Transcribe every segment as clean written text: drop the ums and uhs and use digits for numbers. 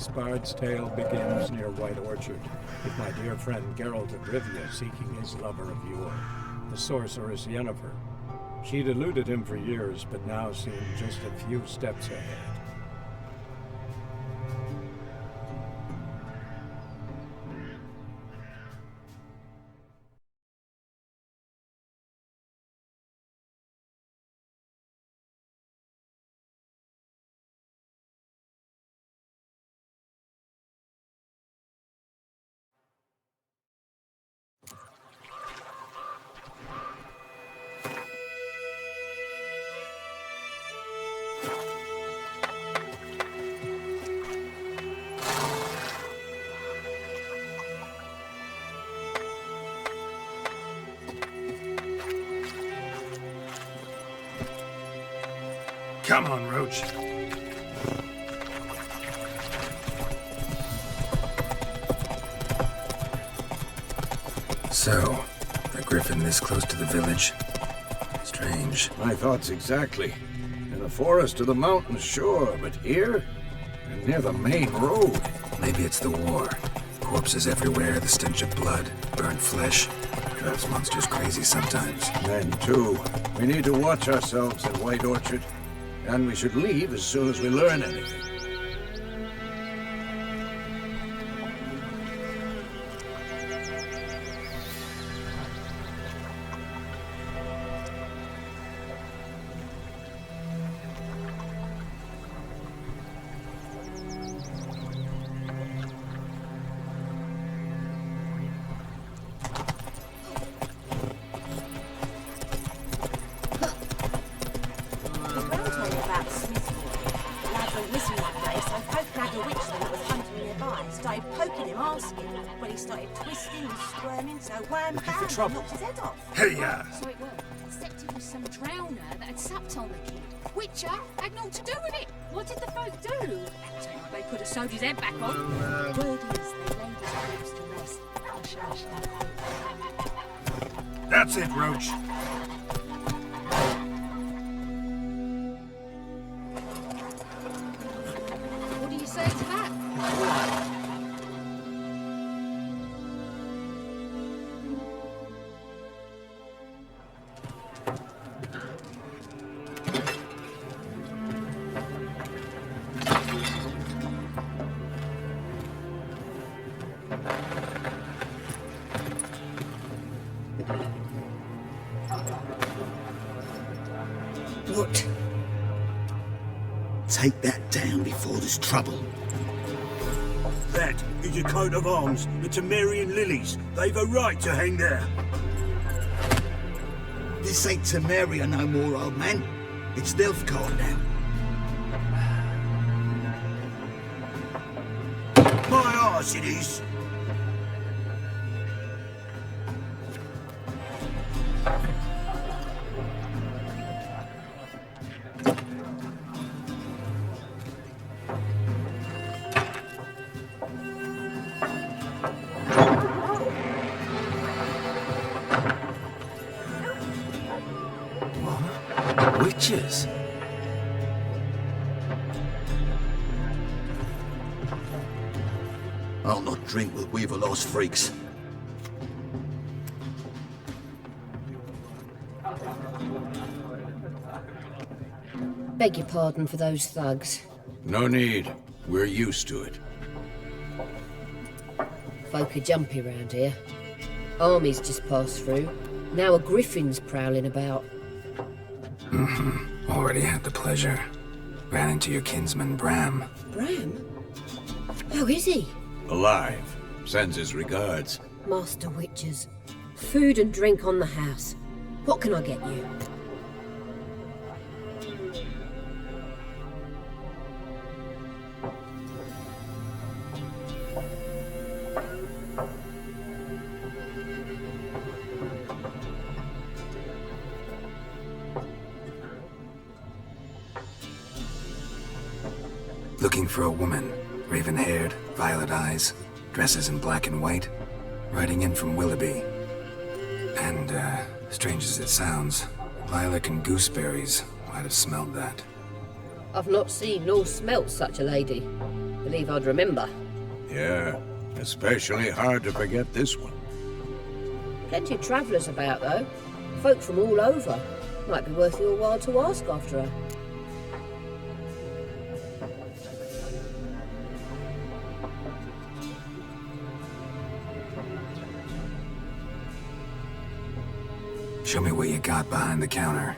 This bard's tale begins near White Orchard, with my dear friend Geralt of Rivia seeking his lover of yore, the sorceress Yennefer. She'd eluded him for years, but now seemed just a few steps ahead. Come on, Roach. So, a griffin this close to the village? Strange. My thoughts exactly. In the forest or the mountains, sure, but here? And near the main road. Maybe it's the war. Corpses everywhere, the stench of blood, burnt flesh. Drives monsters crazy sometimes. Men, too. We need to watch ourselves in White Orchard. And we should leave as soon as we learn anything. Knocked his head off. Hey-ya! So it was. Except it was some drowner that had supped on the kid. Witcher had naught to do with it. What did the folk do? They could have sewed his head back on. Word is they laid his corpse to rest. Hush, hush, That's it, Roach. What do you say to that? What? Take that down before there's trouble. That is a coat of arms, the Temerian lilies. They've a right to hang there. This ain't Temeria no more, old man. It's Nilfgaard now. My arse it is. Witches? I'll not drink with Weaverlost freaks. Beg your pardon for those thugs. No need. We're used to it. Folk are jumpy round here. Armies just passed through. Now a griffin's prowling about. Already had the pleasure. Ran into your kinsman, Bram. Bram? How is he? Alive. Sends his regards. Master Witchers. Food and drink on the house. What can I get you? Looking for a woman. Raven-haired, violet eyes, dresses in black and white. Riding in from Willoughby. And, strange as it sounds, lilac and gooseberries might have smelled that. I've not seen nor smelt such a lady. Believe I'd remember. Yeah, especially hard to forget this one. Plenty of travellers about, though. Folk from all over. Might be worth your while to ask after her. Show me what you got behind the counter.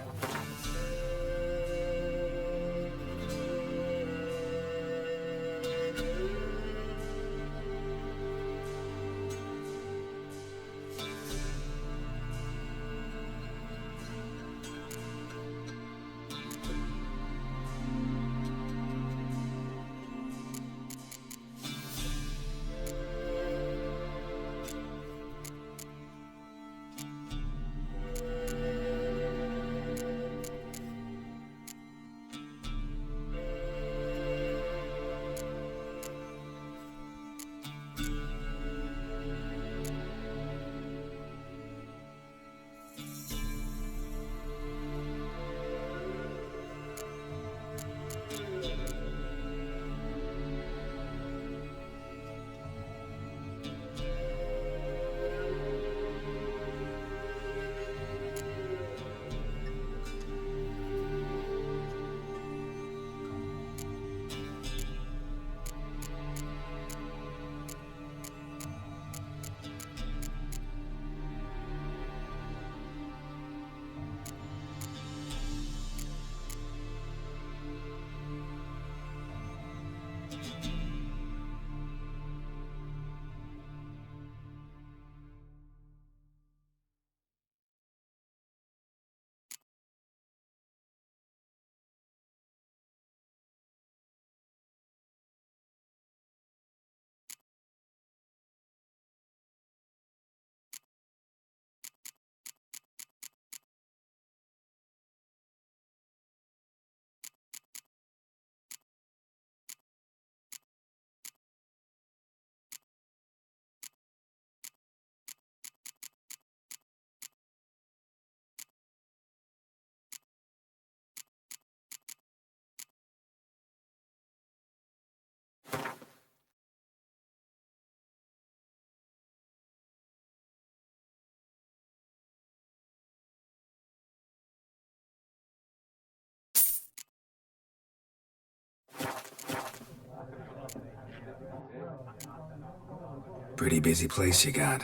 Pretty busy place you got.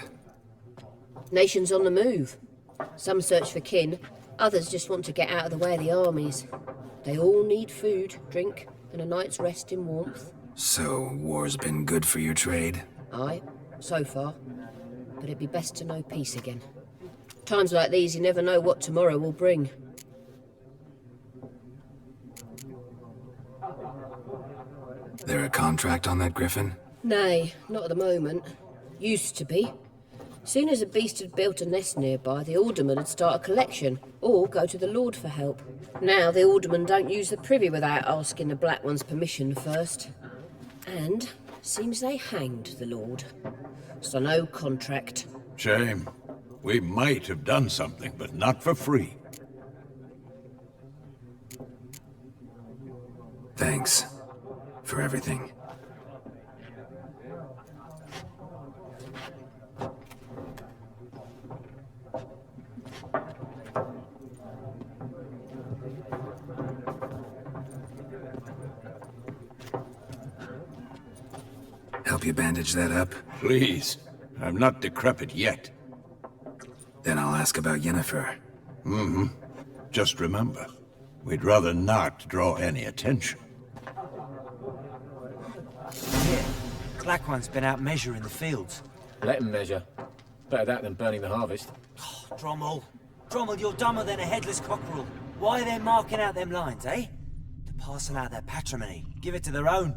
Nations on the move. Some search for kin, others just want to get out of the way of the armies. They all need food, drink, and a night's rest in warmth. So, war's been good for your trade? Aye, so far. But it'd be best to know peace again. Times like these, you never know what tomorrow will bring. There a contract on that griffin? Nay, not at the moment. Used to be. Soon as a beast had built a nest nearby, the alderman would start a collection, or go to the Lord for help. Now the aldermen don't use the privy without asking the Black One's permission first. And seems they hanged the Lord. So no contract. Shame. We might have done something, but not for free. Thanks for everything. Help you bandage that up? Please. I'm not decrepit yet. Then I'll ask about Yennefer. Mm-hmm. Just remember, we'd rather not draw any attention. Yeah, Black One's been out measuring the fields. Let him measure. Better that than burning the harvest. Oh, Drommel. Drommel, you're dumber than a headless cockerel. Why are they marking out them lines, eh? To parcel out their patrimony. Give it to their own.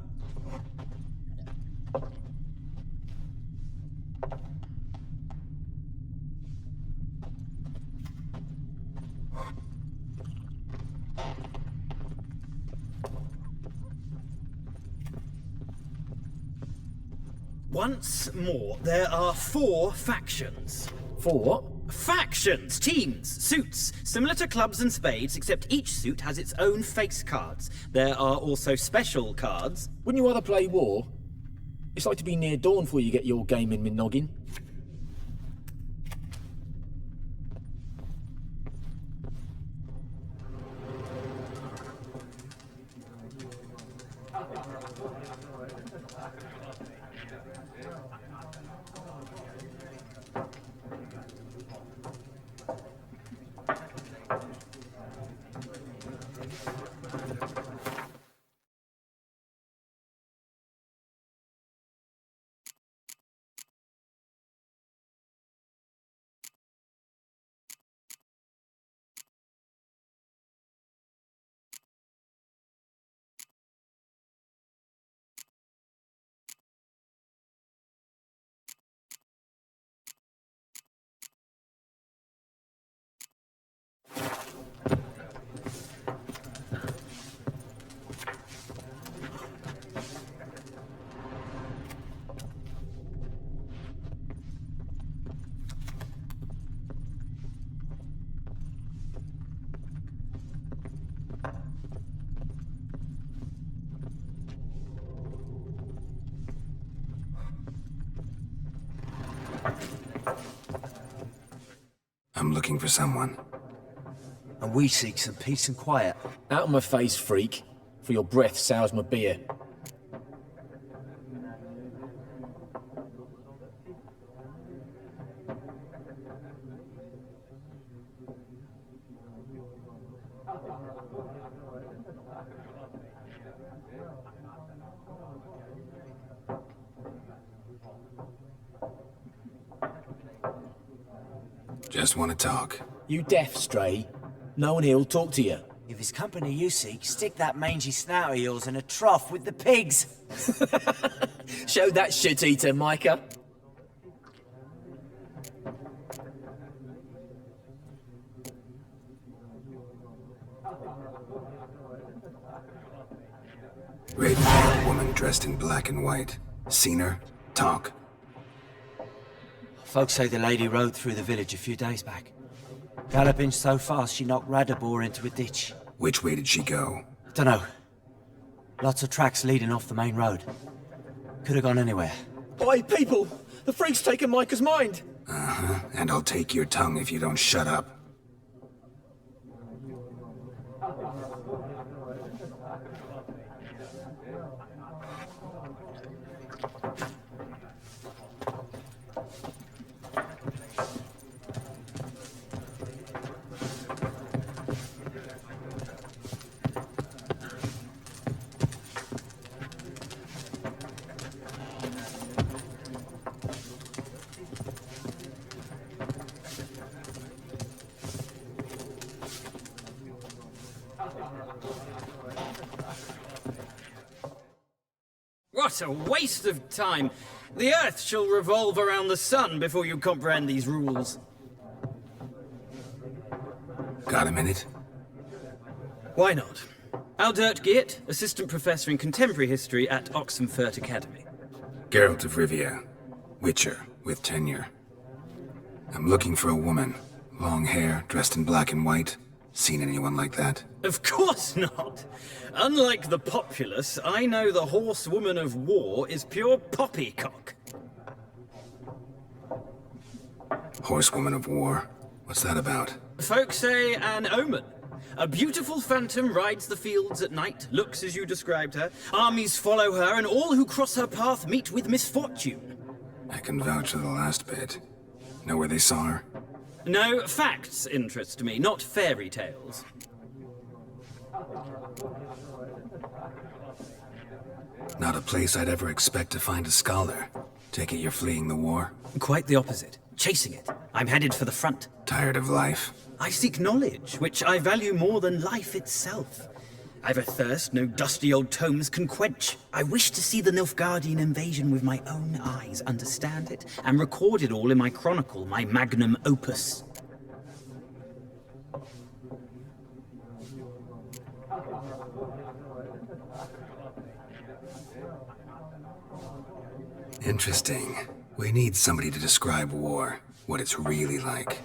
Once more, there are 4 factions. 4 what? Factions, teams, suits, similar to clubs and spades, except each suit has its own face cards. There are also special cards. Wouldn't you rather play war? It's like to be near dawn before you get your game in noggin. I'm looking for someone. And we seek some peace and quiet. Out of my face, freak. For your breath sours my beer. Just want to talk. You deaf, Stray? No one here'll talk to you. If it's company you seek, stick that mangy snout of yours in a trough with the pigs. Show that shit-eater, Micah. Raven-haired woman dressed in black and white. Seen her? Talk. Folks say the lady rode through the village a few days back. Galloping so fast she knocked Radabor into a ditch. Which way did she go? Dunno. Lots of tracks leading off the main road. Could have gone anywhere. Oi, people! The freak's taken Micah's mind! Uh-huh. And I'll take your tongue if you don't shut up. What a waste of time! The Earth shall revolve around the sun before you comprehend these rules. Got a minute? Why not? Aldert Geert, Assistant Professor in Contemporary History at Oxenfurt Academy. Geralt of Rivia. Witcher, with tenure. I'm looking for a woman. Long hair, dressed in black and white. Seen anyone like that? Of course not! Unlike the populace, I know the horsewoman of war is pure poppycock. Horsewoman of war? What's that about? Folk say an omen. A beautiful phantom rides the fields at night, looks as you described her. Armies follow her, and all who cross her path meet with misfortune. I can vouch for the last bit. Know where they saw her? No, facts interest me, not fairy tales. Not a place I'd ever expect to find a scholar. Take it you're fleeing the war? Quite the opposite. Chasing it. I'm headed for the front. Tired of life? I seek knowledge, which I value more than life itself. I've a thirst no dusty old tomes can quench. I wish to see the Nilfgaardian invasion with my own eyes, understand it, and record it all in my chronicle, my magnum opus. Interesting. We need somebody to describe war, what it's really like.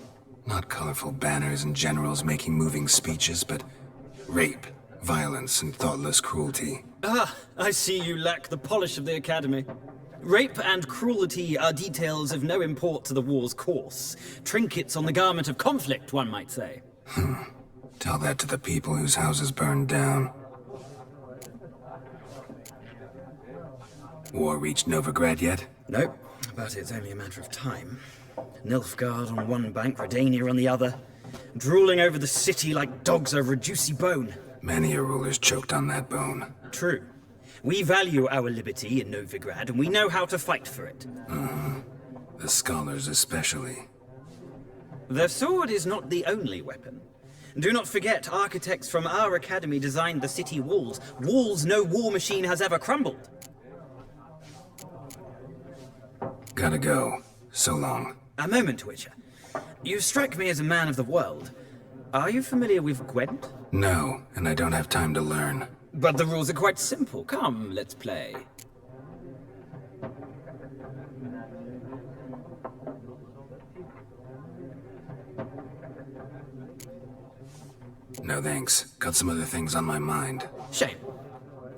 Not colorful banners and generals making moving speeches, but rape, violence, and thoughtless cruelty. Ah, I see you lack the polish of the Academy. Rape and cruelty are details of no import to the war's course. Trinkets on the garment of conflict, one might say. Tell that to the people whose houses burned down. War reached Novigrad yet? Nope, but it's only a matter of time. Nilfgaard on one bank, Redania on the other, drooling over the city like dogs over a juicy bone. Many a ruler's choked on that bone. True. We value our liberty in Novigrad, and we know how to fight for it. The scholars especially. The sword is not the only weapon. Do not forget, architects from our academy designed the city walls. Walls no war machine has ever crumbled. Gotta go. So long. A moment, Witcher. You strike me as a man of the world. Are you familiar with Gwent? No, and I don't have time to learn. But the rules are quite simple. Come, let's play. No thanks. Got some other things on my mind. Shame.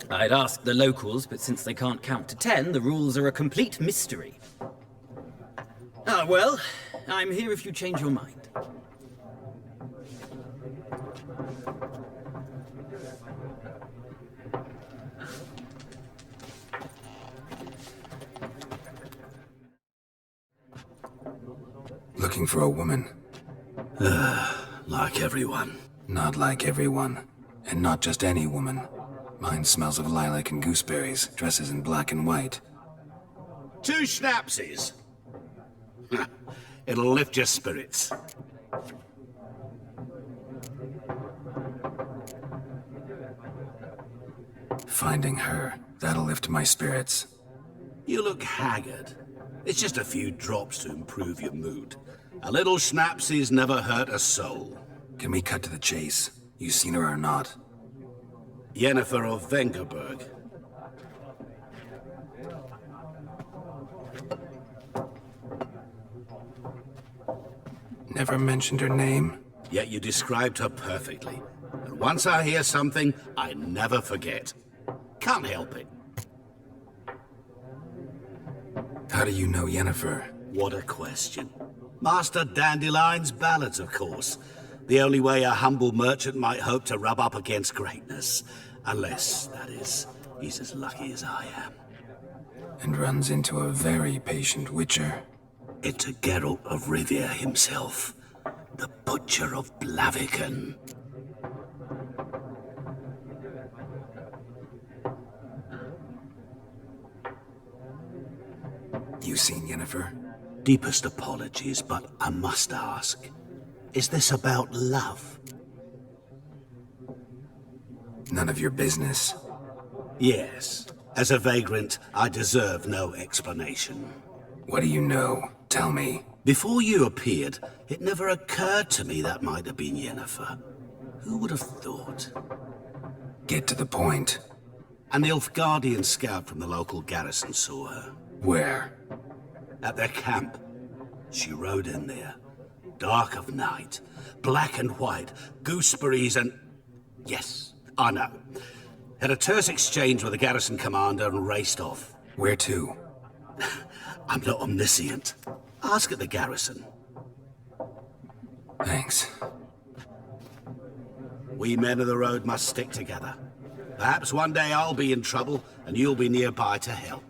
I'd ask the locals, but since they can't count to 10, the rules are a complete mystery. Ah, well, I'm here if you change your mind. Looking for a woman. Like everyone. Not like everyone. And not just any woman. Mine smells of lilac and gooseberries, dresses in black and white. 2 schnapsies. It'll lift your spirits. Finding her, that'll lift my spirits. You look haggard. It's just a few drops to improve your mood. A little schnapsies never hurt a soul. Can we cut to the chase? You seen her or not? Yennefer of Vengerberg. Never mentioned her name. Yet you described her perfectly. And once I hear something, I never forget. Can't help it. How do you know Yennefer? What a question. Master Dandelion's ballads, of course. The only way a humble merchant might hope to rub up against greatness. Unless, that is, he's as lucky as I am. And runs into a very patient witcher. Into Geralt of Rivia himself. The Butcher of Blaviken. You seen Yennefer? Deepest apologies, but I must ask. Is this about love? None of your business. Yes. As a vagrant, I deserve no explanation. What do you know? Tell me. Before you appeared, it never occurred to me that might have been Yennefer. Who would have thought? Get to the point. An Nilfgaardian scout from the local garrison saw her. Where? At their camp. She rode in there. Dark of night. Black and white. Gooseberries and... Yes, I know. Had a terse exchange with the garrison commander and raced off. Where to? I'm not omniscient. Ask at the garrison. Thanks. We men of the road must stick together. Perhaps one day I'll be in trouble and you'll be nearby to help.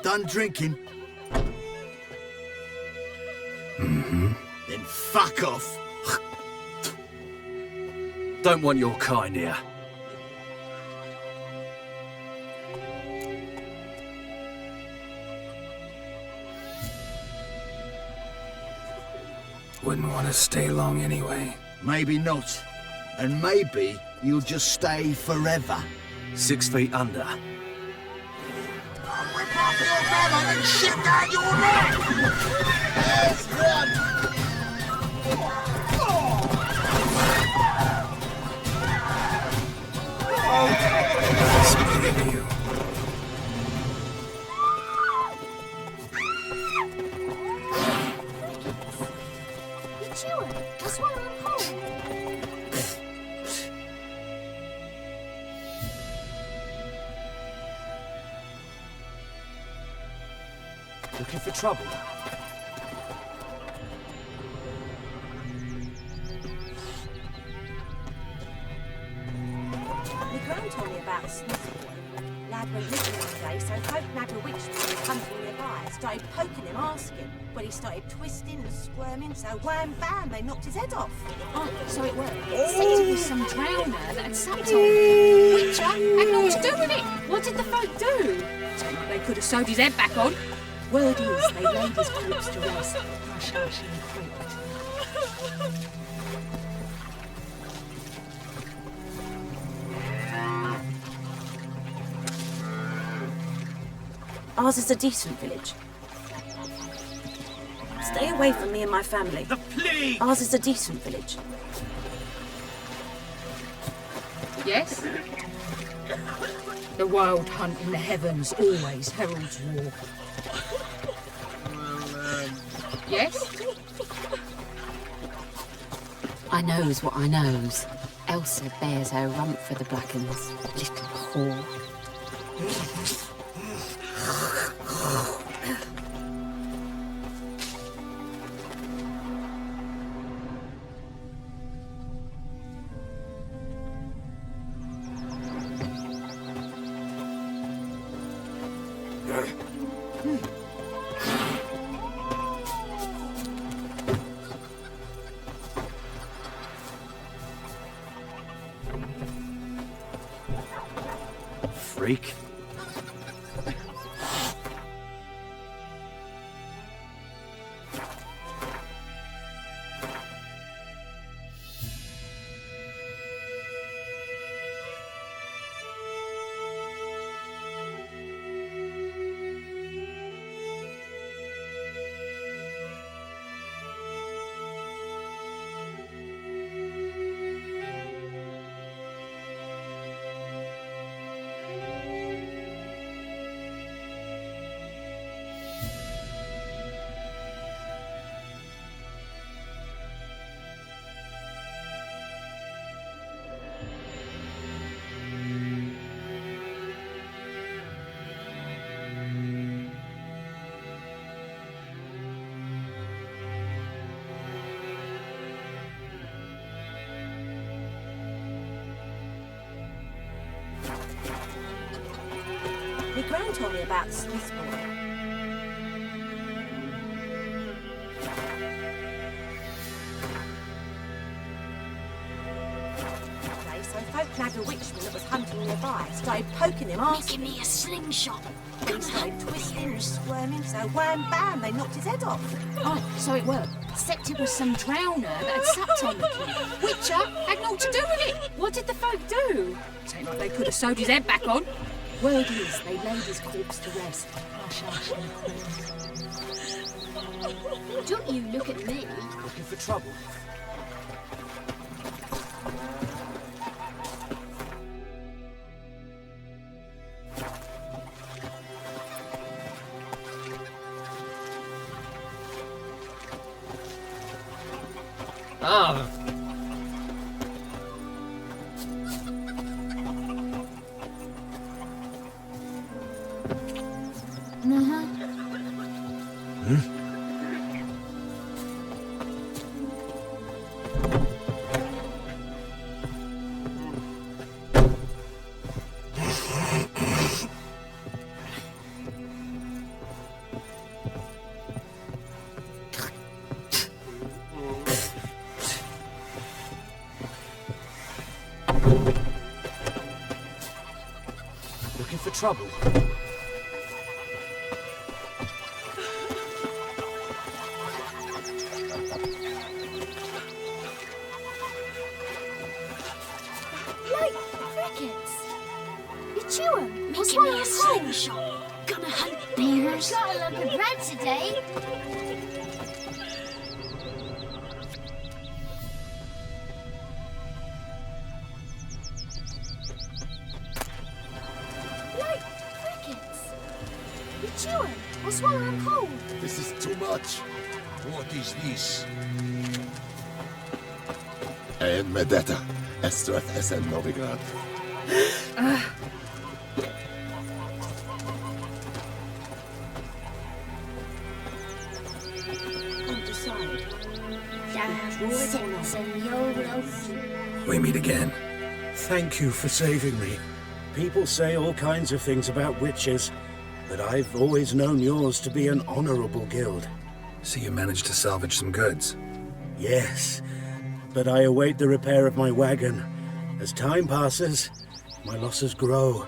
Done drinking? Mm-hmm. Then fuck off. Don't want your kind here. Wouldn't want to stay long anyway. Maybe not. And maybe you'll just stay forever. 6 feet under. Whip off your melon and shit down your neck! There's one! Speaking of you. Sure, that's why I'm home. Looking for trouble? My gran told me about a Smith boy. Lad went missing one day, so folk nagged a witch was hunting nearby. Started poking him, asking. But he started twisting and squirming, so wham bam, they knocked his head off. Oh, so it worked. Except it was some drowner that had supped on him. Witcher had naught to do with it. What did the folk do? Seemed like they could have sewed his head back on. Word is, they laid his corpse to rest. Hush, hush, in the crypt. Ours is a decent village. Stay away from me and my family. The plague! Ours is a decent village. Yes? The wild hunt in the heavens always heralds war. Yes? I knows what I knows. Elsa bears her rump for the Blackens. Little whore. Freak. My gran told me about the Smith boy. So folk nagged a witchman that was hunting nearby. Started poking him, asking. Give me a slingshot. He started twisting and squirming, so wham bam, they knocked his head off. Oh, so it worked. Except it was some drowner that had supped on the kid. Witcher had naught to do with it. What did the folk do? Seemed like they could have sewed his head back on. Word is, they laid his corpse to rest. Hush, hush, in the crypt. Don't you look at me. Looking for trouble? Ah! Looking for trouble? crickets! You chew 'em? Making me a slingshot. Gonna hunt bears. Got a look around today. Like crickets. You chew 'em or swallow 'em whole. This is too much. What is this? En med detta, Estreth SN Novigrad. We meet again. Thank you for saving me. People say all kinds of things about witches, but I've always known yours to be an honorable guild. So you managed to salvage some goods? Yes, but I await the repair of my wagon. As time passes, my losses grow.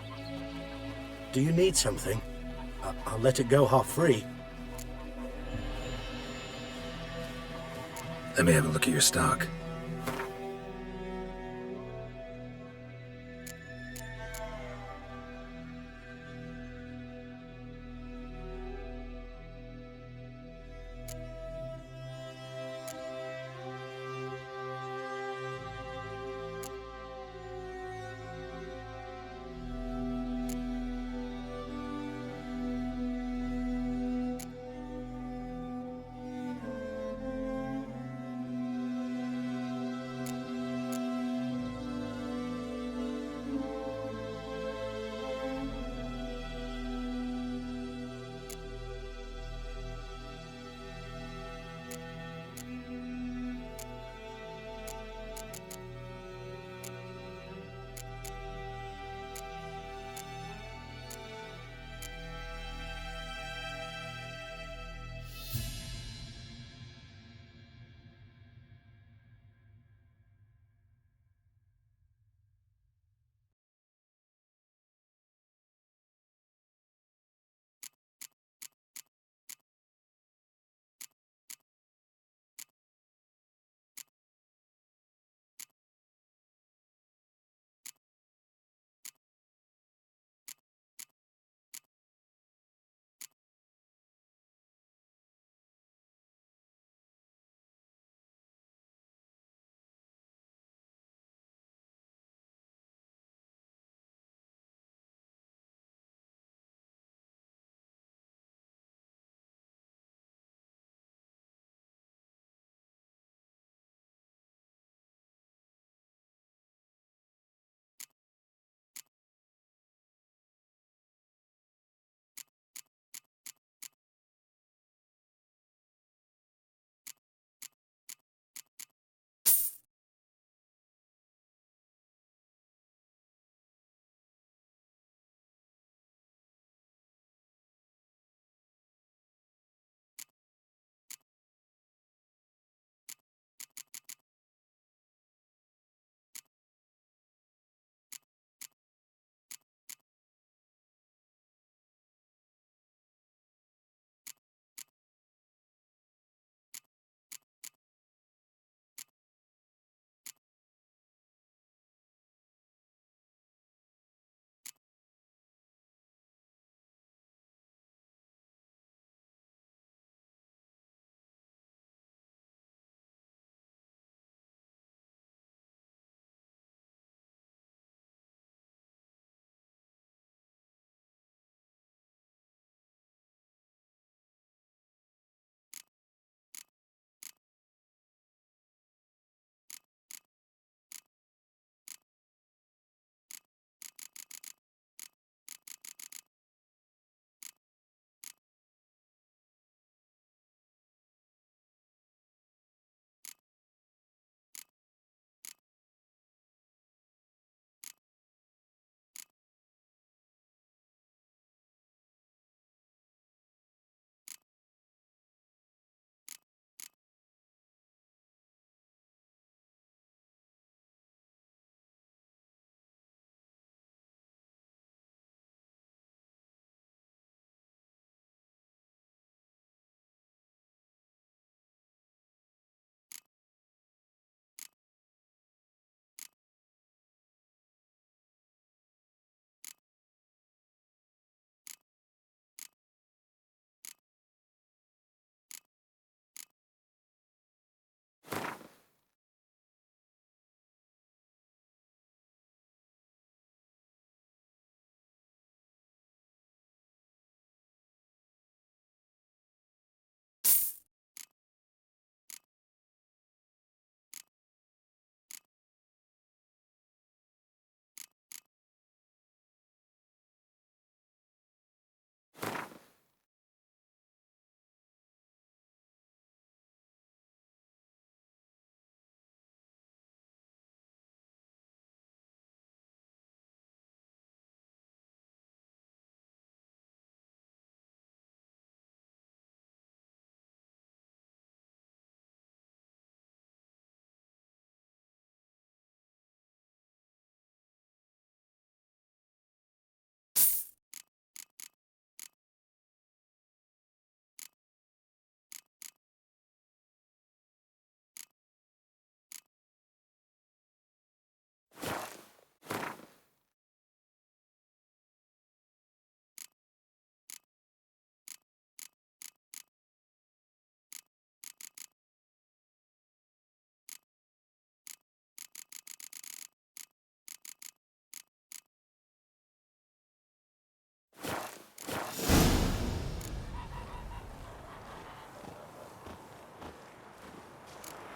Do you need something? I'll let it go half-free. Let me have a look at your stock.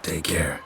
Take care.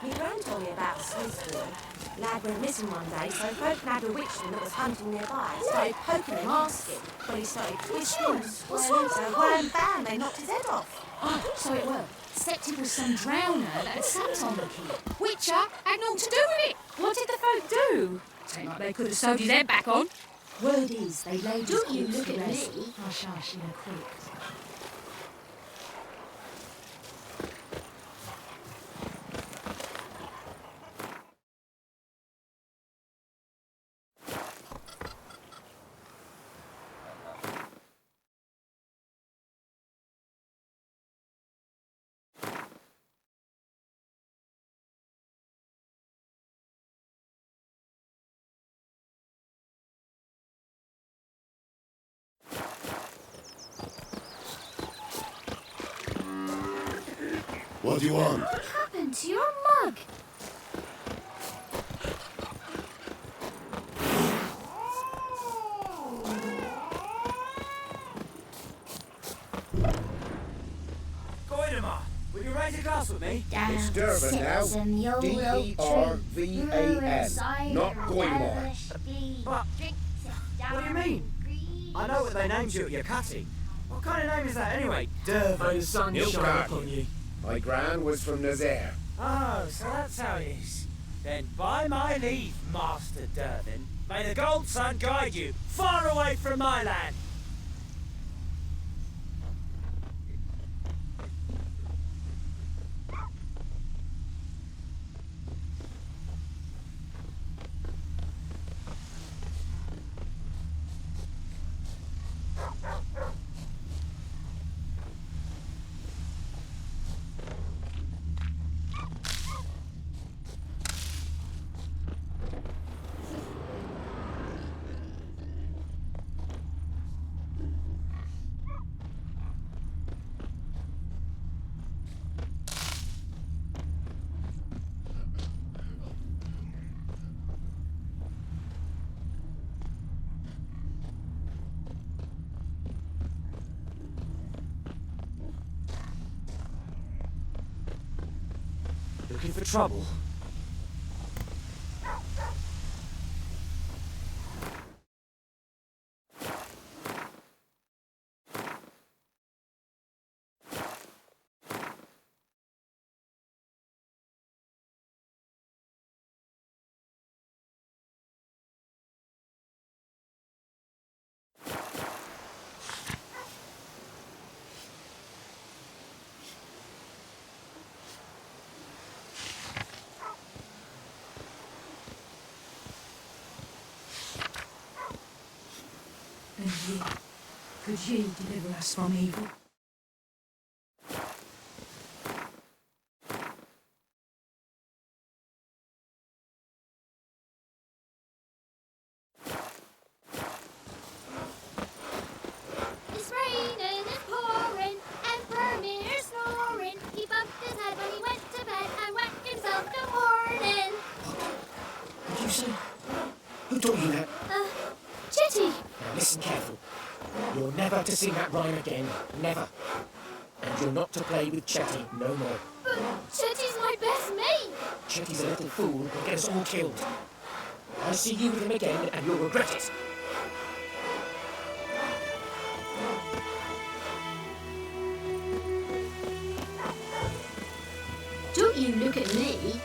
My gran told me about a Swiss boy. Lad went missing one day, so folk had bewitched him that was hunting nearby. Started poking him, asking. But he started twisting and swirling, so wham bam, they knocked his head off. Oh, so it were. Except it was some drowner that had sat on the kid. Witcher had naught to do with it. What did the folk do? Seemed like they could have sewed his head back on. Word is, they laid his corpse to rest. Hush, hush, in a quick. What do you want? What happened to your mug? fast with me. It's Durban now. D-E-R-V-A-N. Not Goymore. But, what do you mean? I know what they named you at your cutty. What kind of name is that anyway? Durban. May the sun shine upon you. My gran was from Nazaire. Oh, so that's how it is. Then by my leave, Master Durban, may the gold sun guide you far away from my land. Looking for trouble? And ye, could ye deliver us from evil? It's raining, it's pouring, and Vermeer's snoring. He bumped his head when he went to bed and whacked himself in the morning. Did you say? Who taught you that? Chetty! Now listen careful. You're never to sing that rhyme again. Never. And you're not to play with Chetty no more. But Chetty's my best mate! Chetty's a little fool who'll get us all killed. I'll see you with him again and you'll regret it. Don't you look at me.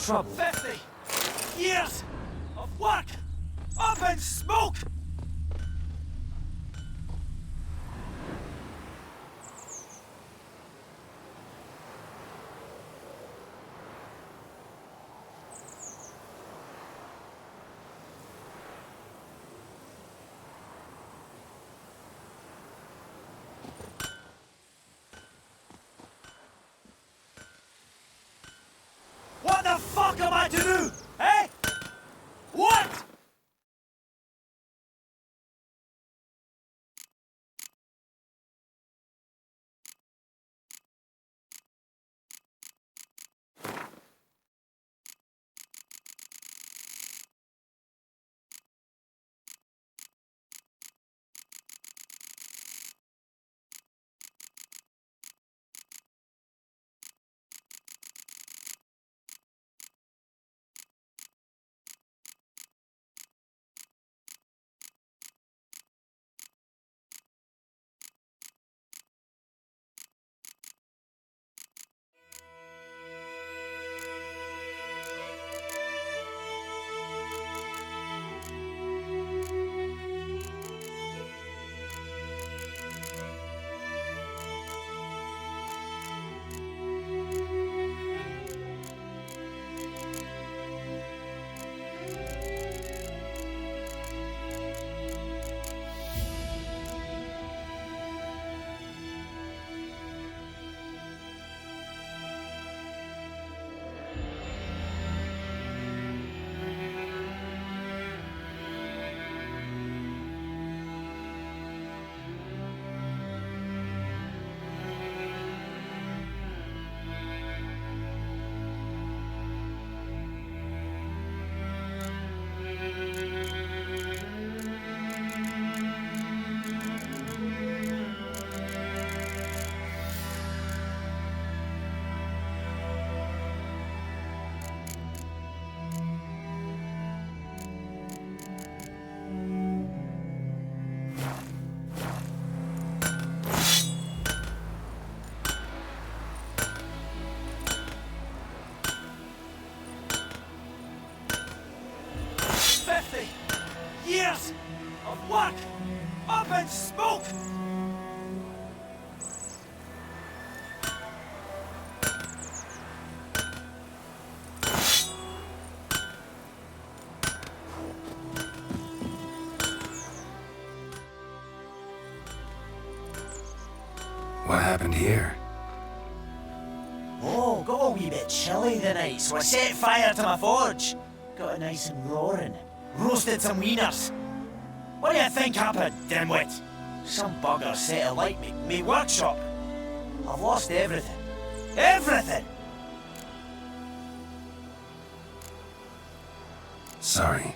trouble. 50 years of work up in smoke! What the fuck am I to do? Eh? What? Years of work up in smoke! What happened here? Oh, got a wee bit chilly the night, so I set fire to my forge. Got it nice and roaring. Roasted some wieners. What do you think happened, dimwit? Some bugger set alight me workshop. I've lost everything. Everything! Sorry.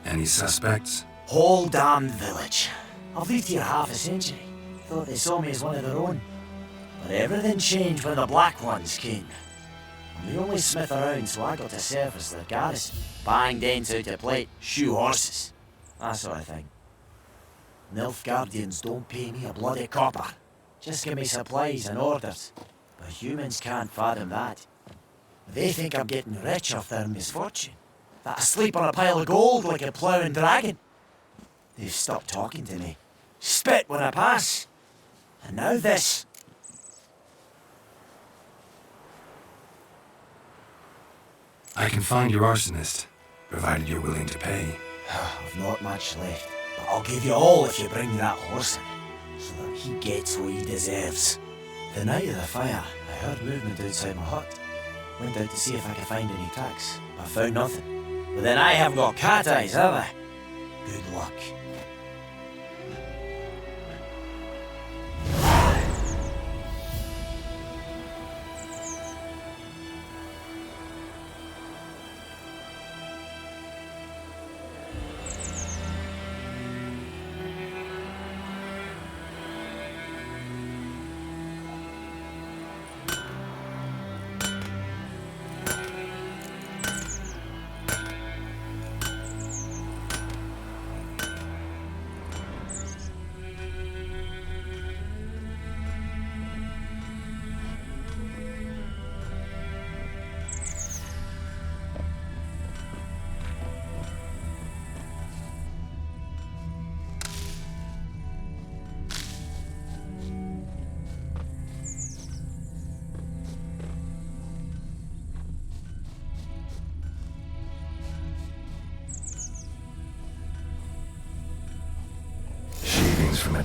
Any suspects? Whole damned village. I've lived here half a century. Thought they saw me as one of their own. But everything changed when the Black Ones came. I'm the only smith around, so I got to serve as their garrison. Bang dents out to plate, shoe horses. That sort of thing. Nilfgaardians don't pay me a bloody copper. Just give me supplies and orders. But humans can't fathom that. They think I'm getting rich off their misfortune. That I sleep on a pile of gold like a ploughing dragon. They've stopped talking to me. Spit when I pass. And now this. I can find your arsonist, provided you're willing to pay. I've not much left, but I'll give you all if you bring me that horse in, so that he gets what he deserves. The night of the fire, I heard movement outside my hut. Went out to see if I could find any tracks, but I found nothing. But then I haven't got cat eyes, have I? Good luck.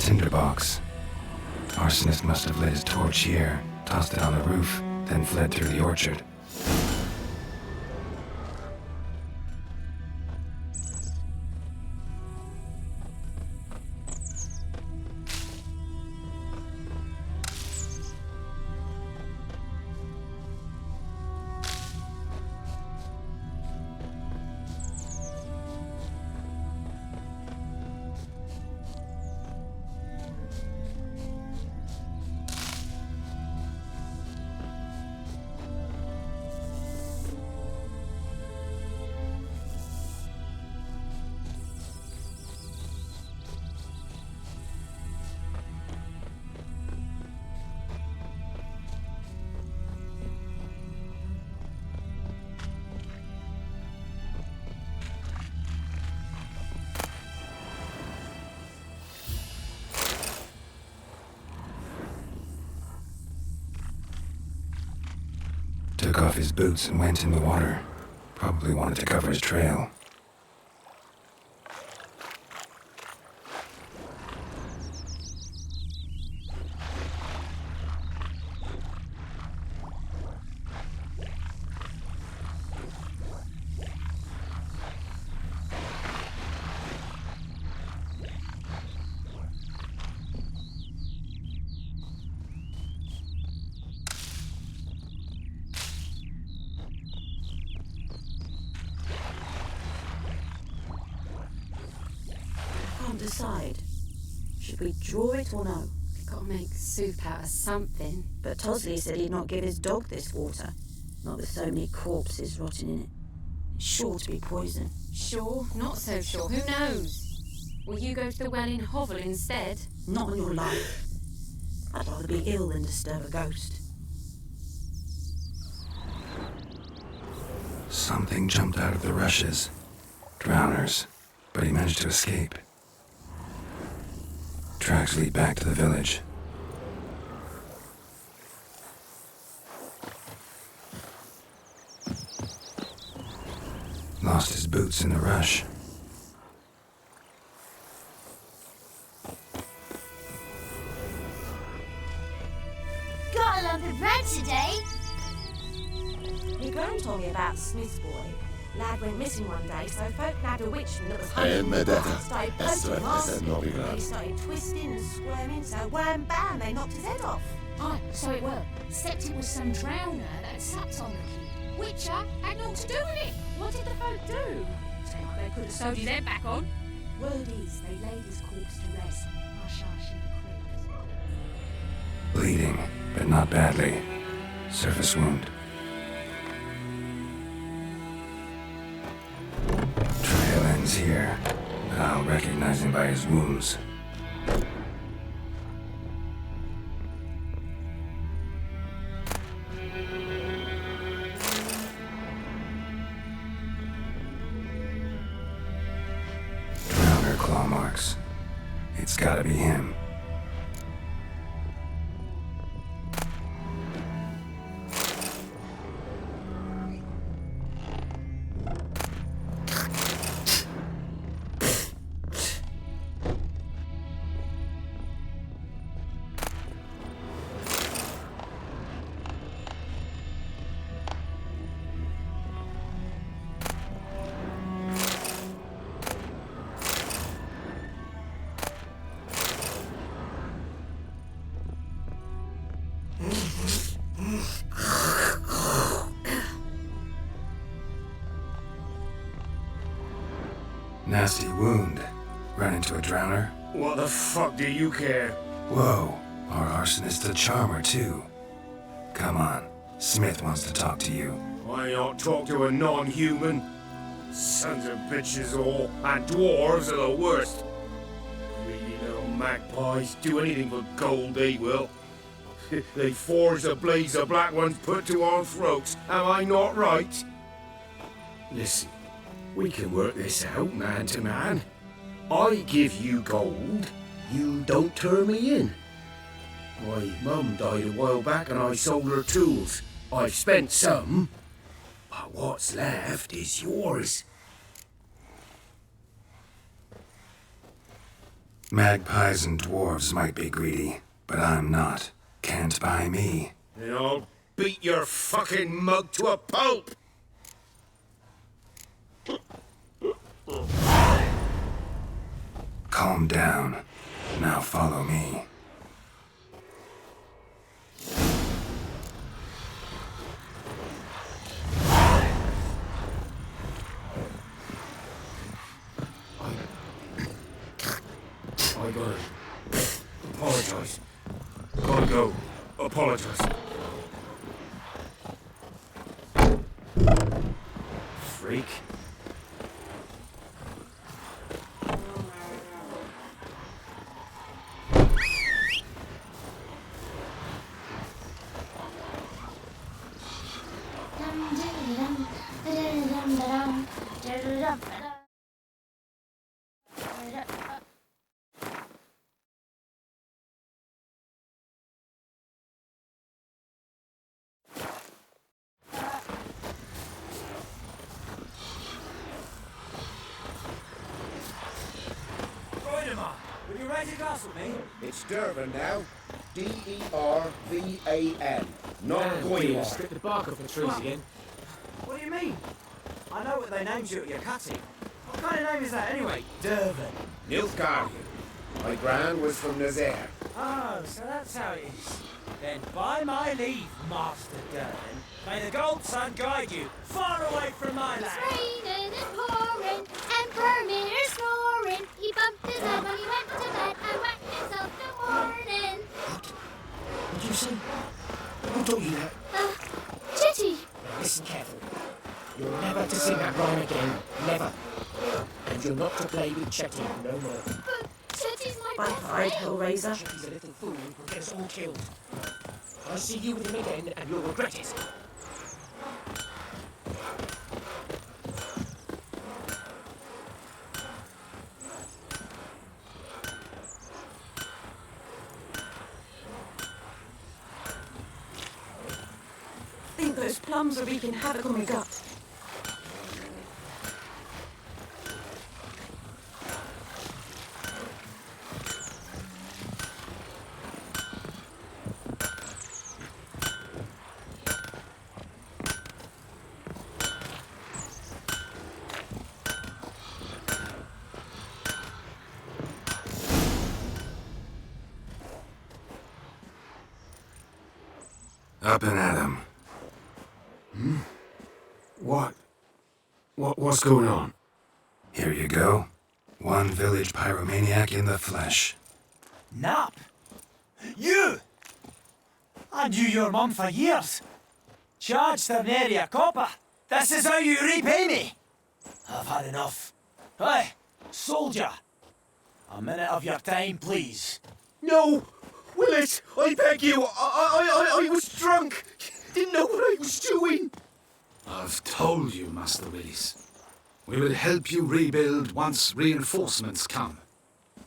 tinderbox. Arsonist must have lit his torch here, tossed it on the roof, then fled through the orchard. Took off his boots and went in the water. Probably wanted to cover his trail. Decide. Should we draw it or no? We've got to make soup out of something. But Tosley said he'd not give his dog this water. Not with so many corpses rotting in it. It's sure to be poison. Sure? Not so sure. Who knows? Will you go to the well in Hovel instead? Not on your life. I'd rather be ill than disturb a ghost. Something jumped out of the rushes. Drowners. But he managed to escape. Tracks lead back to the village. Lost his boots in the rush. Got a lump of bread today. My gran told me about Smith's boy. Lad went missing one day, so folk nabbed a witchman that was hunting the boy, started poking him off. He started twisting and squirming, so wham bam, they knocked his head off. Aye, so it were. Except it was some drowner that had supped on the kid. Witcher had naught to do with it. What did the folk do? Say like they could have sewed his head back on. Word is, they laid his corpse to rest. Hush hush in the crypt. Bleeding, but not badly. Surface wound. Trail ends here. I'll recognize him by his wounds. Drowner claw marks. It's gotta be him. Nasty wound. Run into a drowner? What the fuck do you care? Whoa, our arsonist's a charmer too. Come on, Smith wants to talk to you. Why not talk to a non-human? Sons of bitches all, and dwarves are the worst. Greedy little magpies do anything for gold, they will. They forge the blades the black ones put to our throats. Am I not right? Listen, we can work this out man to man. I give you gold, you don't turn me in. My mum died a while back and I sold her tools. I've spent some, but what's left is yours. Magpies and dwarves might be greedy, but I'm not. Can't buy me. And I'll beat your fucking mug to a pulp! Calm down. Now follow me. I gotta apologize. Gotta go. Apologize. Freak. Will you raise a glass with me? It's Dervan now. D-E-R-V-A-N. Not We'll Goimar. strip the bark off the trees again. What do you mean? I know what they named you at your cutting. What kind of name is that anyway? Dervan. Nilfgaardian. My gran was from Nazaire. Oh, so that's how it is. Then by my leave, Master Dervan, may the gold sun guide you far away from my It's land. raining and pouring, and Vermeer snoring. He bumped his head when he went to bed and whacked himself in the morning. What did you say? Who told you that? Chitty! Listen carefully. You're never to sing that rhyme again. Never. And you're not to play with Chetty no more. But Chitty's my Bye, best hide, friend. Hellraiser. Chetty's a little fool who will get us all killed. I'll see you with him again and you'll regret it. I think those plums are wreaking havoc on my gut. Up and at 'em. What's going on? Here you go. One village pyromaniac in the flesh. Nap? You! I knew your mum for years. Charged her nary a copper. This is how you repay me. I've had enough. Hey, soldier. A minute of your time, please. No! Willis! I beg you! I was drunk! Didn't know what I was doing! I've told you, Master Willis. We will help you rebuild once reinforcements come.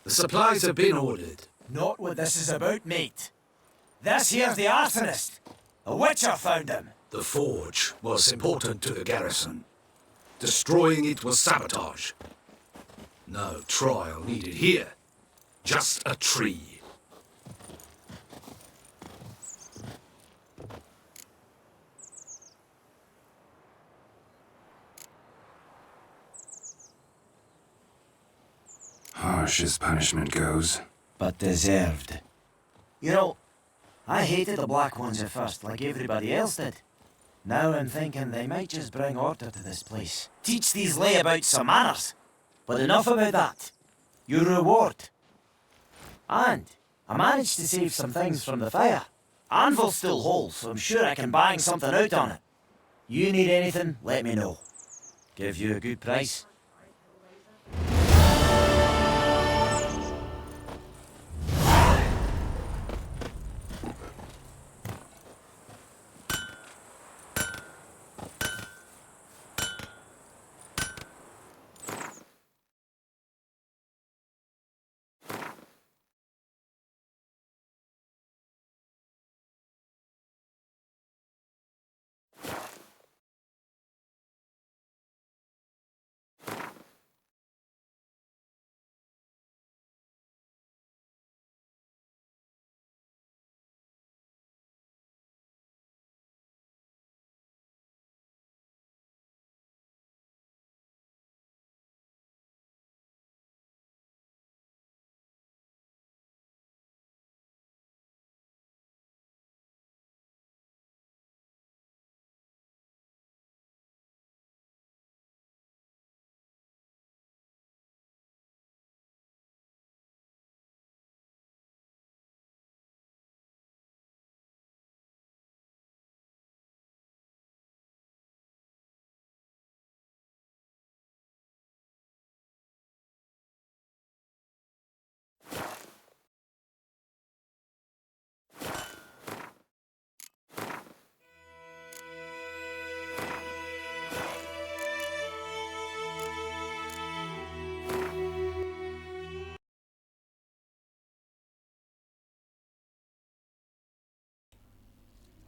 The supplies have been ordered. Not what this is about, mate. This here's the arsonist. A witcher found him. The forge was important to the garrison. Destroying it was sabotage. No trial needed here. Just a tree. Harsh as punishment goes. But deserved. You know, I hated the Black Ones at first, like everybody else did. Now I'm thinking they might just bring order to this place. Teach these layabouts some manners. But enough about that. Your reward. And I managed to save some things from the fire. Anvil's still whole, so I'm sure I can bang something out on it. You need anything, let me know. Give you a good price.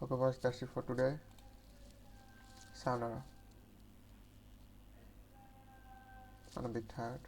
Okay, guys, that's it for today. Sayonara. I'm a bit tired.